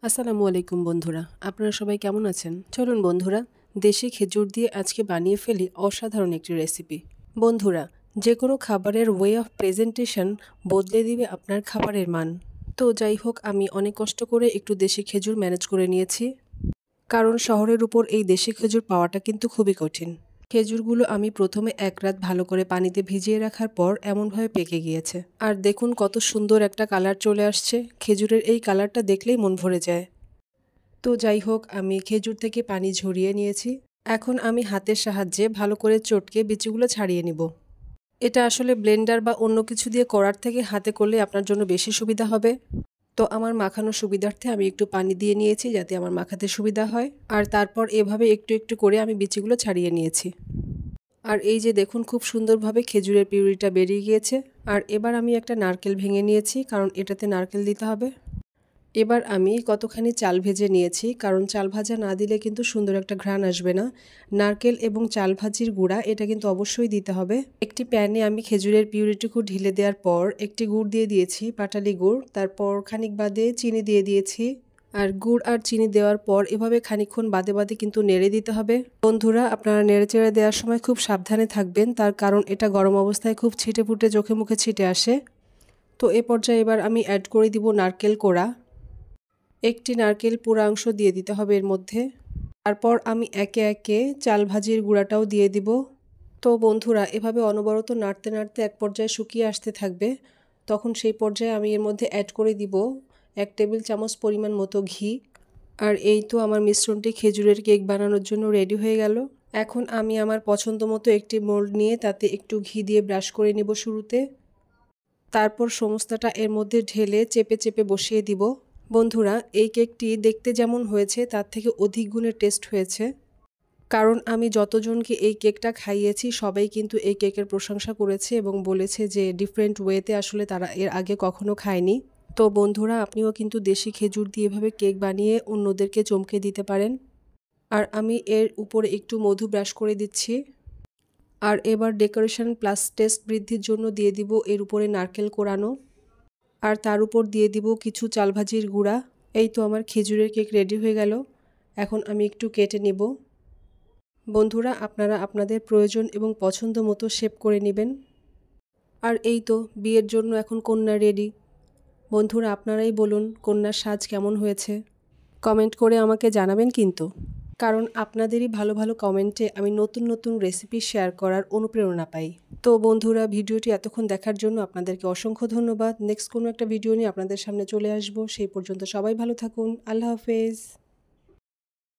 আসসালামু আলাইকুম বন্ধুরা, আপনারা সবাই কেমন আছেন? চলুন বন্ধুরা, দেশি খেজুর দিয়ে আজকে বানিয়ে ফেলি অসাধারণ একটি রেসিপি। বন্ধুরা, যে কোনো খাবারের ওয়ে অফ প্রেজেন্টেশন বদলে দিবে আপনার খাবারের মান। তো যাই হোক, আমি অনেক কষ্ট করে একটু দেশি খেজুর ম্যানেজ করে নিয়েছি, কারণ শহরের উপর এই দেশি খেজুর পাওয়াটা কিন্তু খুবই কঠিন। খেজুরগুলো আমি প্রথমে এক রাত ভালো করে পানিতে ভিজিয়ে রাখার পর এমনভাবে পেকে গিয়েছে। আর দেখুন কত সুন্দর একটা কালার চলে আসছে। খেজুরের এই কালারটা দেখলেই মন ভরে যায়। তো যাই হোক, আমি খেজুর থেকে পানি ঝরিয়ে নিয়েছি। এখন আমি হাতের সাহায্যে ভালো করে চটকে বিচিগুলো ছাড়িয়ে নিব। এটা আসলে ব্লেন্ডার বা অন্য কিছু দিয়ে করার থেকে হাতে করলে আপনার জন্য বেশি সুবিধা হবে। তো আমার মাখানোর সুবিধার্থে আমি একটু পানি দিয়ে নিয়েছি যাতে আমার মাখাতে সুবিধা হয়। আর তারপর এভাবে একটু একটু করে আমি বিচিগুলো ছাড়িয়ে নিয়েছি। আর এই যে দেখুন, খুব সুন্দরভাবে খেজুরের পিউরিটা বেরিয়ে গিয়েছে। আর এবার আমি একটা নারকেল ভেঙে নিয়েছি, কারণ এটাতে নারকেল দিতে হবে। এবার আমি কতখানি চাল ভেজে নিয়েছি, কারণ চাল ভাজা না দিলে কিন্তু সুন্দর একটা ঘ্রাণ আসবে না। নারকেল এবং চাল ভাজির গুঁড়া এটা কিন্তু অবশ্যই দিতে হবে। একটি প্যানে আমি খেজুরের পিউরিটুকু ঢেলে দেওয়ার পর একটি গুড় দিয়ে দিয়েছি, পাটালি গুড়। তারপর খানিক বাদে চিনি দিয়ে দিয়েছি। আর গুড় আর চিনি দেওয়ার পর এভাবে খানিকক্ষণ বাদে বাদে কিন্তু নেড়ে দিতে হবে। বন্ধুরা, আপনারা নেড়ে চেড়ে দেওয়ার সময় খুব সাবধানে থাকবেন, তার কারণ এটা গরম অবস্থায় খুব ছিটে ফুটে চোখে মুখে ছিটে আসে। তো এ পর্যায়ে এবার আমি অ্যাড করে দিব নারকেল কোড়া। একটি নারকেল পুরা অংশ দিয়ে দিতে হবে এর মধ্যে। তারপর আমি একে একে চাল ভাজির গুঁড়াটাও দিয়ে দিব। তো বন্ধুরা, এভাবে অনবরত নাড়তে নাড়তে এক পর্যায়ে শুকিয়ে আসতে থাকবে। তখন সেই পর্যায়ে আমি এর মধ্যে অ্যাড করে দিব 1 টেবিল চামচ পরিমাণ মতো ঘি। আর এই তো আমার মিশ্রণটি খেজুরের কেক বানানোর জন্য রেডি হয়ে গেল। এখন আমি আমার পছন্দ মতো একটি মোল্ড নিয়ে তাতে একটু ঘি দিয়ে ব্রাশ করে নিব শুরুতে। তারপর সমস্তটা এর মধ্যে ঢেলে চেপে চেপে বসিয়ে দিব। বন্ধুরা, এই কেকটি দেখতে যেমন হয়েছে তার থেকে অধিক গুণের টেস্ট হয়েছে, কারণ আমি যতজনকে এই কেকটা খাইয়েছি সবাই কিন্তু এই কেকের প্রশংসা করেছে এবং বলেছে যে ডিফারেন্ট ওয়েতে আসলে তারা এর আগে কখনো খায়নি। তো বন্ধুরা, আপনিও কিন্তু দেশি খেজুর দিয়ে এভাবে কেক বানিয়ে অন্যদেরকে চমকে দিতে পারেন। আর আমি এর উপরে একটু মধু ব্রাশ করে দিচ্ছি। আর এবার ডেকোরেশন প্লাস টেস্ট বৃদ্ধির জন্য দিয়ে দিব এর উপরে নারকেল কোড়ানো। আর তার উপর দিয়ে দিব কিছু চাল ভাজির গুঁড়া। এই তো আমার খেজুরের কেক রেডি হয়ে গেল। এখন আমি একটু কেটে নিব। বন্ধুরা, আপনারা আপনাদের প্রয়োজন এবং পছন্দ মতো শেপ করে নেবেন। আর এই তো বিয়ের জন্য এখন কন্যা রেডি। বন্ধুরা, আপনারাই বলুন কন্যার সাজ কেমন হয়েছে। কমেন্ট করে আমাকে জানাবেন কিন্তু, কারণ আপনাদেরই ভালো ভালো কমেন্টে আমি নতুন নতুন রেসিপি শেয়ার করার অনুপ্রেরণা পাই। তো বন্ধুরা, ভিডিওটি এতক্ষণ দেখার জন্য আপনাদেরকে অসংখ্য ধন্যবাদ। নেক্সট কোনো একটা ভিডিও নিয়ে আপনাদের সামনে চলে আসব। সেই পর্যন্ত সবাই ভালো থাকুন। আল্লাহ হাফেজ।